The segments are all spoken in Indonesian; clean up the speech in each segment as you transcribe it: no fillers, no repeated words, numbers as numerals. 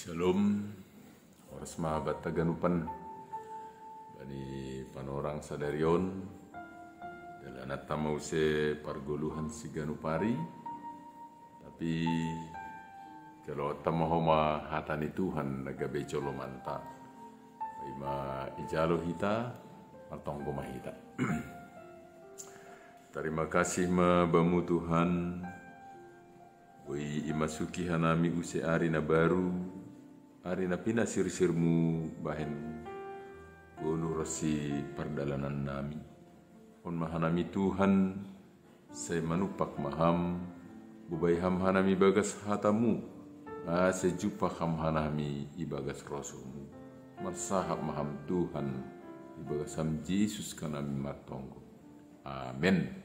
Shalom, oras mahabat taganupan bani panorang sadarion dalanat tamau se pargoluhan si ganupari tapi kalau tamahoma hatani Tuhan nagabe colo manta ima ijalo hita martonggo mahita. Terima kasih mabamu Tuhan Woi imasuki hanami use ari na baru ari na pina sir-sirmu bahen golu rosi perdalanan nami on mahanami Tuhan saya manupak maham bubai ham hanami bagas hatamu sejupa ham hanami ibagas rosumu marsahab maham Tuhan ibagas ham Yesus kanami matonggo amen.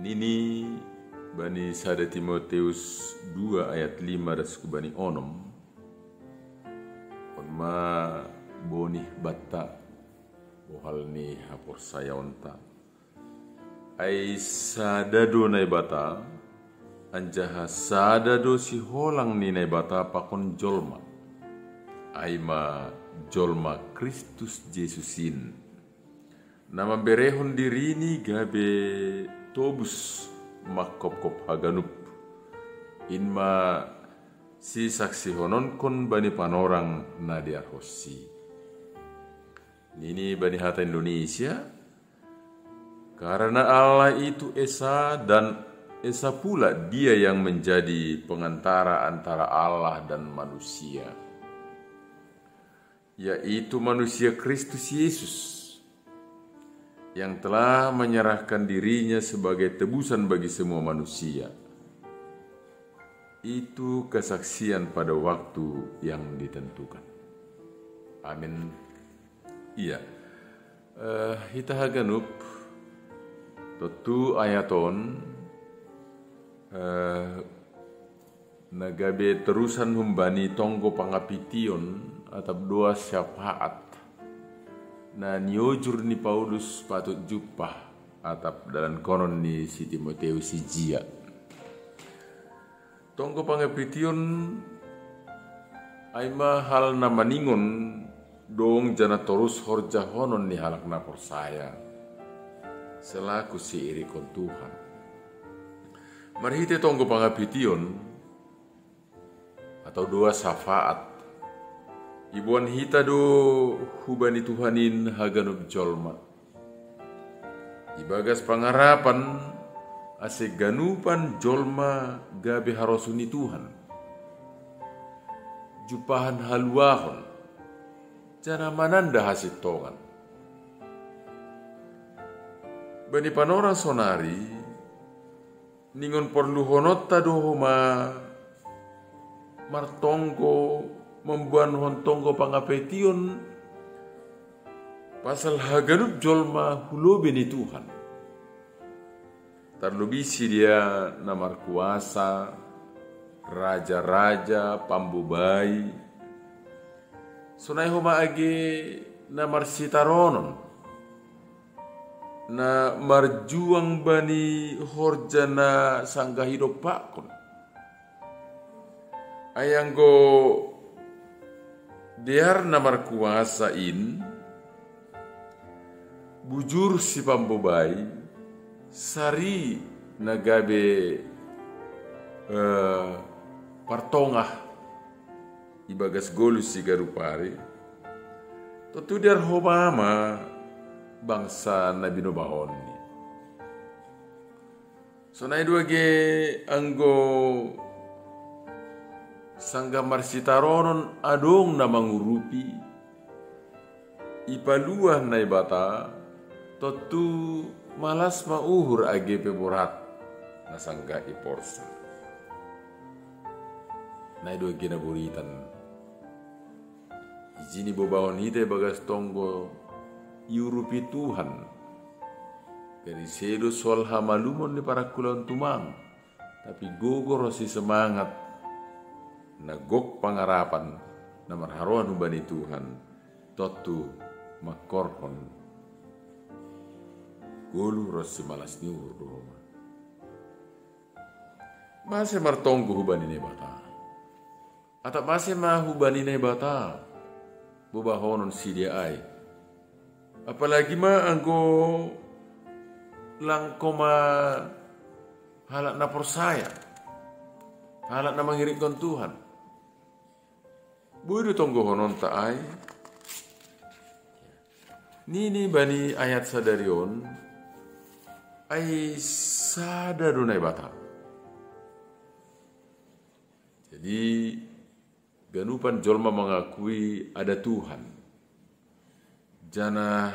Nini bani sada Timoteus 2 ayat 5 dasku bani onom onma boni batta bohal ni hapor saya onta ai sadado nai bata anjaha sadado si holang ni nai bata pakon jolma ai ma jolma Kristus Jesusin nama berehon dirini gabe tobus makop-kop haganup inma si saksi honon kon bani panorang nadia hosi nini bani hata Indonesia karena Allah itu esa dan esa pula dia yang menjadi pengantara antara Allah dan manusia yaitu manusia Kristus Yesus yang telah menyerahkan dirinya sebagai tebusan bagi semua manusia. Itu kesaksian pada waktu yang ditentukan. Amin. Iya. Hita haganup tentu ayaton nagabe terusan humbani tonggo pangapition atau doa syafaat na niojur ni Paulus patut jupah atap dalam konon ni si Timoteus si jia. Tonggo pangapition aima hal na maningon dong jana torus horja honon ni halak na persaya selaku si iri kon Tuhan. Marhite tonggo pangapition atau doa syafaat ibuan hita do hubani Tuhanin haganub jolma. Ibagas pangarapan ase ganupan jolma gabe harosuni Tuhan. Jupahan haluahon jana mananda hasit tongan. Bani panorang sonari ningon perlu honota dohoma martonggo membuat hontonggo pangapetion pasal haganup jolma hulo beni Tuhan terlebih dia namar kuasa raja-raja pambubai sunai homa age namar sitaronon na marjuang bani horjana sangga hidup pakon ayanggo diar namar kuasain bujur si pambobai sari nagabe partongah ibagas golus si garupari tentu diar homama bangsa Nabi Nobahon ni sonai dua ge anggo sangga marsitaronon adong na mangurupi ipaluah na ibata totu malas mauhur age peborat na sangga iporsa na ido ginaburitan izini bobawon hite bagas tonggo iurupi Tuhan dari sedo soal hamalumon di para kulon tumang tapi gogor si semangat nagok pangarapan na marharuan hubani Tuhan totu makorhon golu rosi malas niur dohoma mase martonggo hubani ne bata Atap masih mahu bani bata bubahonon si dia ai. Apalagi ma anggo langkoma halak na persaya, halak na mengirikkan Tuhan. Buidu tonggo honon ta ai. Nini bani ayat sadarion ai sadarunai bata. Jadi ganupan jolma mengakui ada Tuhan. Jana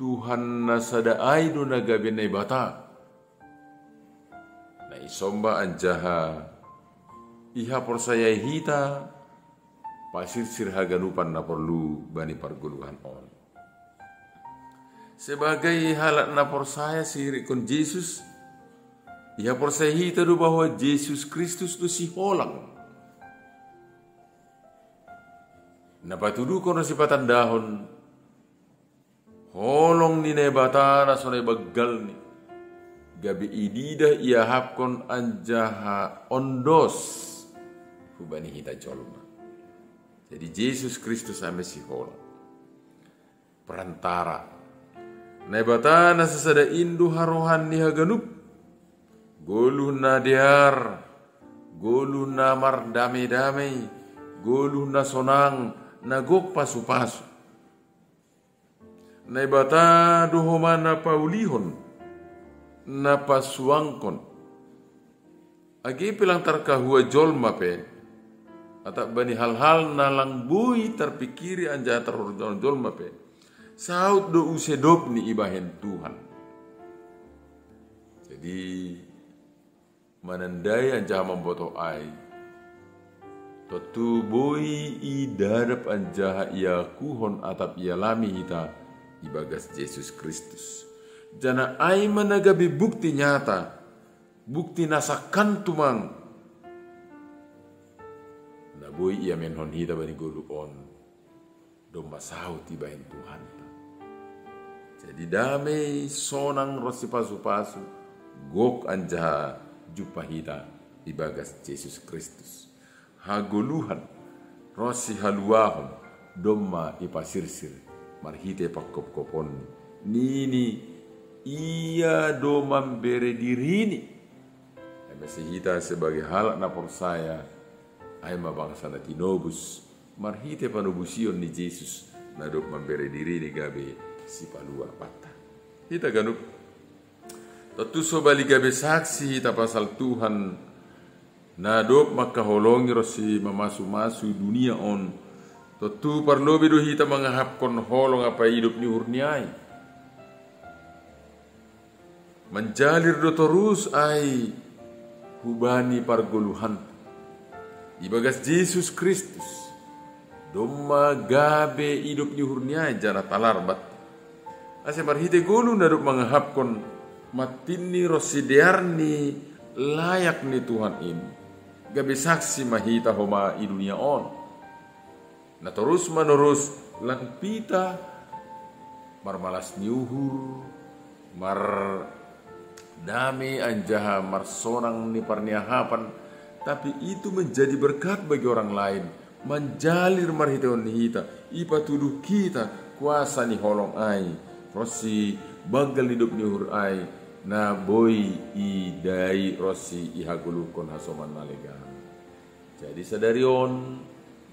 Tuhan nasada aido nagabenai bata. Na isomba anjaha iha persaya hita pasir sirha ganupan na perlu bani parguluhan on. Sebagai halak na persaya sirikon Yesus, iha persaya hita do bahwa Yesus Kristus tu si holang. Napatudu kono sipatan dahon holong ni nebata na sonay baggal ni gabi idida ia hapkon anjaha ondos hubani hita jolma. Jadi Yesus Kristus ame si holang perantara nebata na sasada indu harohan ni haganup goluh na diar goluh na mar dame-dame goluh na sonang nagok pasu-pasu. Naibata duhoma na paulihon na pasuangkon. Agi pilang tarkahua jolma pe. Atak bani hal-hal na langbui terpikiri anja terhorjon jolma pe. Saut do usedop ni ibahen Tuhan. Jadi manandai anja memboto ai. Totu boi i darap anjaha ia kuhon atap ia lami hita ibagas Yesus Kristus. Jana ai managabi bukti nyata, bukti nasakan tumang. Na boi ia menhon hita bani golu on, domba saut ibahin Tuhan. Jadi damai sonang rosi pasu-pasu, gok anjaha jupa hita ibagas Yesus Kristus. Haguluhan rosi haluahon domma ipasirsir marhite pakkop-kopon nini ia domam bere dirini masih hita sebagai halak na persaya ay mabangsa na tinobus marhite panubusion ni Jesus na dom membere dirini gabe si palua patah hita ganup tatuso bali gabe saksi hita pasal Tuhan na dop makaholongi rosi mamasu-masu dunia on. Tentu perlu bidu hita mengahapkon holong apa hidup ni hurniai. Menjalir do terus ai hubani pargoluhan. Ibagas Yesus Kristus. Domma gabe hidup ni hurniai jana talarbat. Ase marhite golu na dop mengahapkon matini rosi dearni layak ni Tuhan ini. Gabi saksi mahita homa i dunia on. Na terus menerus lang pita marmalas niuhur mar dami anjaha mar sonang ni parniahapan tapi itu menjadi berkat bagi orang lain menjalir marhita ni hita ipa tuduh kita kuasa ni holong ai rosi bagal hidup ni hur ai na boy i dai rosi ihagulukon hasoman nalegan. Jadi sadarion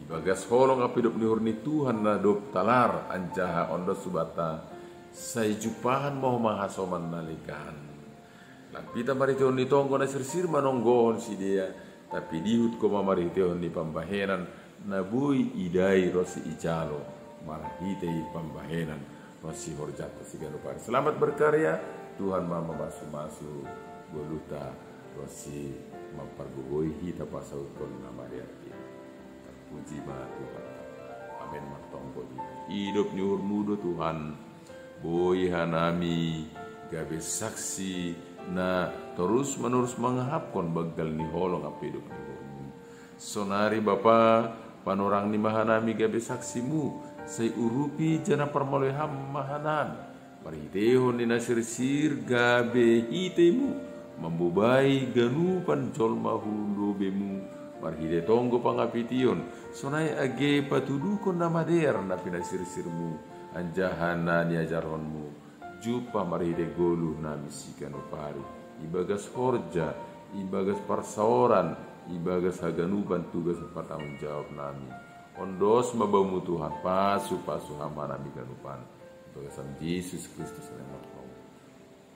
ibagas holong api hidup ni hur ni Tuhan na dop talar anjaha ondo subata say jupahan mau mahasoman nalegan. Lampita mariteon ni tonggo na sirsir manonggohon si dia tapi dihut ko mamariteon ni pambahenan na boy i dai rosi ijalo marhitei pambahenan rosi horjata si ganupari. Selamat berkarya. Tuhan mama masu-masu goluta rosi mempergugoi hita pasal kon nama dia. Terpuji ma Tuhan. Amin matonggo hidup nyuhur mudo Tuhan. Boy hanami gabe saksi na terus menerus mengahapkon bagal ni holong apa hidup nyuhurmu. Sonari Bapa panorang ni mahanami gabe saksimu. Say urupi jana permoleham mahanan. Marhitehon ni nasirsir gabe hitemu membubai ganupan jolma hulubemu marhide tonggo pangapition, sonai age patudukon na mader na pinasirsirmu, anjahana ni ajaronmu, jupa marhide golu na misikan upari, ibagas horja, ibagas parsaoran, ibagas haganuban tugas patanggung jawab nami. Ondos mabamu Tuhan pasu hama nami kanupan. Ibagasam Yesus Kristus nama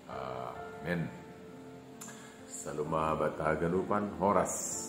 Amen. Saluma bataganupan horas.